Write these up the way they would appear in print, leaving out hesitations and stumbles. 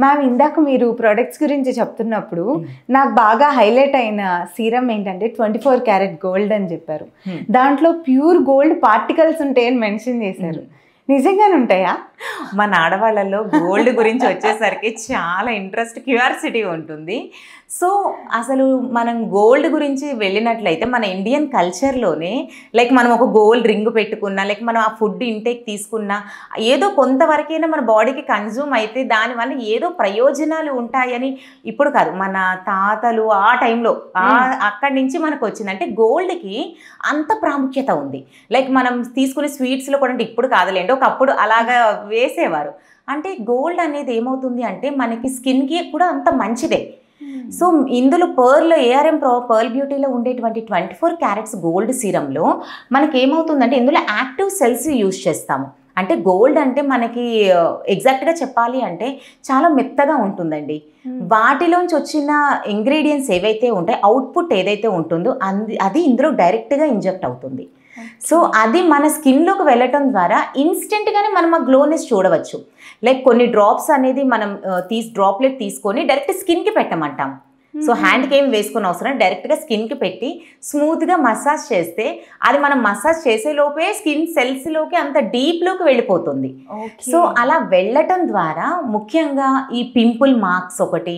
Ma'am ఇందాక మీరు products గురించి చెప్తున్నప్పుడు నాకు బాగా హైలైట్ అయిన సీరం ఏంటంటే 24 క్యారెట్ గోల్డ్ అని చెప్పారు. దాంట్లో ప్యూర్ గోల్డ్ పార్టికల్స్ ఉంటాయని మెన్షన్ చేశారు. నిజంగానే ఉంటాయా? మన ఆడవాళ్ళలో గోల్డ్ గురించి వచ్చేసరికి చాలా ఇంట్రెస్ట్, క్యూరియాసిటీ ఉంటుంది. సో అసలు మనం గోల్డ్ గురించి వెళ్ళినట్లయితే మన ఇండియన్ కల్చర్లోనే లైక్ మనం ఒక గోల్డ్ రింగ్ పెట్టుకున్నా, లైక్ మనం ఆ ఫుడ్ ఇంటేక్ తీసుకున్నా ఏదో కొంతవరకైనా మన బాడీకి కన్జ్యూమ్ అయితే దానివల్ల ఏదో ప్రయోజనాలు ఉంటాయని ఇప్పుడు కాదు, మన తాతలు ఆ టైంలో అక్కడి నుంచి మనకు వచ్చింది. అంటే గోల్డ్కి అంత ప్రాముఖ్యత ఉంది. లైక్ మనం తీసుకునే స్వీట్స్లో కూడా, అంటే ఇప్పుడు కాదులేండి, ఒకప్పుడు అలాగా వేసేవారు. అంటే గోల్డ్ అనేది ఏమవుతుంది అంటే మనకి స్కిన్కి కూడా అంత మంచిదే. సో ఇందులో ఏఆర్ఎం పర్ల్ బ్యూటీలో ఉండేటువంటి 24 క్యారెట్స్ గోల్డ్ సీరంలో మనకి ఏమవుతుందంటే ఇందులో యాక్టివ్ సెల్స్ యూజ్ చేస్తాము. అంటే గోల్డ్ అంటే మనకి ఎగ్జాక్ట్గా చెప్పాలి అంటే చాలా మెత్తగా ఉంటుందండి. వాటిలోంచి వచ్చిన ఇంగ్రీడియంట్స్ ఏవైతే ఉంటాయో, అవుట్పుట్ ఏదైతే ఉంటుందో అది ఇందులో డైరెక్ట్గా ఇంజెక్ట్ అవుతుంది. సో అది మన స్కిన్లోకి వెళ్ళటం ద్వారా ఇన్స్టెంట్గానే మనం ఆ గ్లోనెస్ చూడవచ్చు. లైక్ కొన్ని డ్రాప్స్ అనేది మనం డ్రాప్లెట్ తీసుకొని డైరెక్ట్ స్కిన్కి పెట్టమంటాం. సో హ్యాండ్కి ఏం వేసుకుని అవసరం, డైరెక్ట్గా స్కిన్కి పెట్టి స్మూత్గా మసాజ్ చేస్తే అది మనం మసాజ్ చేసే లోపే స్కిన్ సెల్స్లోకి అంత డీప్లోకి వెళ్ళిపోతుంది. సో అలా వెళ్ళటం ద్వారా ముఖ్యంగా ఈ పింపుల్ మార్క్స్ ఒకటి,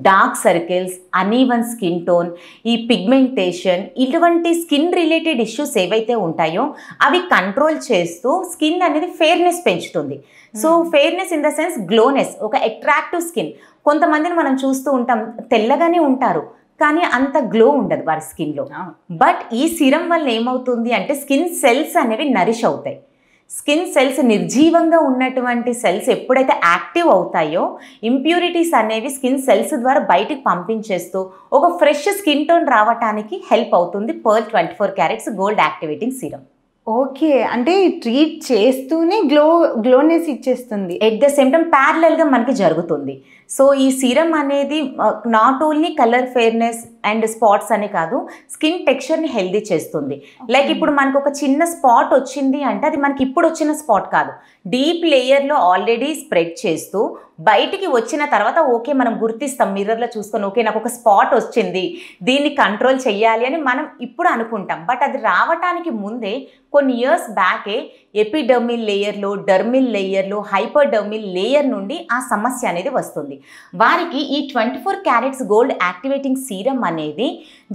డార్క్ సర్కిల్స్, అనీవన్ స్కిన్ టోన్, ఈ పిగ్మెంటేషన్, ఇటువంటి స్కిన్ రిలేటెడ్ ఇష్యూస్ ఏవైతే ఉంటాయో అవి కంట్రోల్ చేస్తూ స్కిన్ అనేది ఫెయిర్నెస్ పెంచుతుంది. So fairness in the sense glowness, ఒక అట్రాక్టివ్ స్కిన్. కొంతమందిని మనం చూస్తూ ఉంటాం, తెల్లగానే ఉంటారు కానీ అంత గ్లో ఉండదు వారి స్కిన్లో. బట్ ఈ సీరం వల్ల ఏమవుతుంది అంటే స్కిన్ సెల్స్ అనేవి నరిష్ అవుతాయి. స్కిన్ సెల్స్ నిర్జీవంగా ఉన్నటువంటి సెల్స్ ఎప్పుడైతే యాక్టివ్ అవుతాయో ఇంప్యూరిటీస్ అనేవి స్కిన్ సెల్స్ ద్వారా బయటికి పంపించేస్తూ ఒక ఫ్రెష్ స్కిన్ టోన్ రావడానికి హెల్ప్ అవుతుంది pearl 24 carats gold activating serum. Okay, అంటే ట్రీట్ చేస్తూనే గ్లోనెస్ ఇచ్చేస్తుంది. ఎట్ ద సేమ్ టైం ప్యారలల్గా మనకి జరుగుతుంది. సో ఈ సీరం అనేది not only colour fairness and spots అనే కాదు, స్కిన్ టెక్స్చర్ని హెల్దీ చేస్తుంది. లైక్ ఇప్పుడు మనకు ఒక చిన్న స్పాట్ వచ్చింది అంటే అది మనకి ఇప్పుడు వచ్చిన స్పాట్ కాదు, డీప్ లేయర్లో ఆల్రెడీ స్ప్రెడ్ చేస్తూ బయటికి వచ్చిన తర్వాత ఓకే మనం గుర్తిస్తాం మిర్రర్లో చూసుకొని, ఓకే నాకు ఒక స్పాట్ వచ్చింది దీన్ని కంట్రోల్ చెయ్యాలి అని మనం ఇప్పుడు అనుకుంటాం. బట్ అది రావటానికి ముందే కొన్ని ఇయర్స్ బ్యాకే ఎపిడర్మిల్ లేయర్లో, డర్మిల్ లేయర్లో, హైపర్డర్మిల్ లేయర్ నుండి ఆ సమస్య అనేది వస్తుంది. వారికి ఈ 24 క్యారెట్స్ గోల్డ్ యాక్టివేటింగ్ సీరం అనేది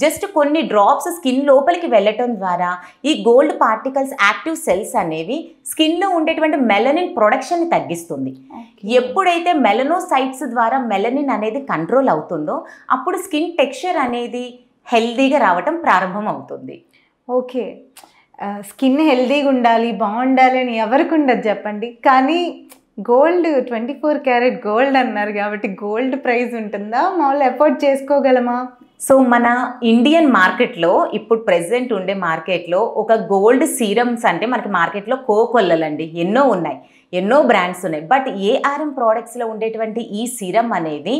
జస్ట్ కొన్ని డ్రాప్స్ స్కిన్ లోపలికి వెళ్ళటం ద్వారా ఈ గోల్డ్ పార్టికల్స్, యాక్టివ్ సెల్స్ అనేవి స్కిన్లో ఉండేటువంటి మెలనిన్ ప్రొడక్షన్ని తగ్గిస్తుంది. ఎప్పుడైతే మెలనోసైట్స్ ద్వారా మెలనిన్ అనేది కంట్రోల్ అవుతుందో అప్పుడు స్కిన్ టెక్స్చర్ అనేది హెల్దీగా రావటం ప్రారంభం అవుతుంది. ఓకే, స్కిన్ హెల్దీగా ఉండాలి, బాగుండాలి అని ఎవరికి ఉండదు చెప్పండి. కానీ గోల్డ్ 24 క్యారెట్ గోల్డ్ అన్నారు కాబట్టి గోల్డ్ ప్రైస్ ఉంటుందా, మామూలు ఎఫోర్డ్ చేసుకోగలమా? సో మన ఇండియన్ మార్కెట్లో ఇప్పుడు ప్రెసెంట్ ఉండే మార్కెట్లో ఒక గోల్డ్ సీరమ్స్ అంటే మనకి మార్కెట్లో కోకొల్లలండి ఎన్నో ఉన్నాయి, ఎన్నో బ్రాండ్స్ ఉన్నాయి. బట్ ఏఆర్ఎం ప్రోడక్ట్స్లో ఉండేటువంటి ఈ సీరం అనేది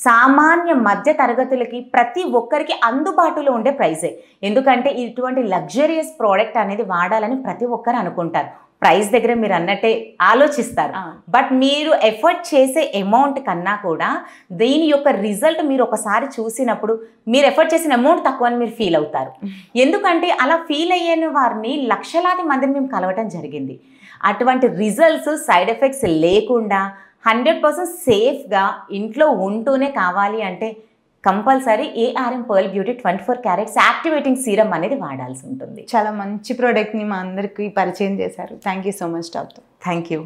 సామాన్య మధ్య తరగతులకి ప్రతి ఒక్కరికి అందుబాటులో ఉండే ప్రైజే. ఎందుకంటే ఇటువంటి లగ్జరియస్ ప్రోడక్ట్ అనేది వాడాలని ప్రతి ఒక్కరు అనుకుంటారు. ప్రైస్ దగ్గర మీరు అన్నట్టే ఆలోచిస్తారు. బట్ మీరు ఎఫర్ట్ చేసే అమౌంట్ కన్నా కూడా దీని యొక్క రిజల్ట్ మీరు ఒకసారి చూసినప్పుడు మీరు ఎఫర్ట్ చేసిన అమౌంట్ తక్కువ అని మీరు ఫీల్ అవుతారు. ఎందుకంటే అలా ఫీల్ అయ్యే వారిని లక్షలాది మందిని మేము కలవటం జరిగింది. అటువంటి రిజల్ట్స్, సైడ్ ఎఫెక్ట్స్ లేకుండా 100% సేఫ్గా ఇంట్లో ఉంటూనే కావాలి అంటే compulsory ARM pearl beauty 24 carats activating serum అనేది వాడాల్సి ఉంటుంది. చాలా మంచి ప్రోడక్ట్ని మా అందరికీ పరిచయం చేశారు. Thank you so much doctor. Thank you.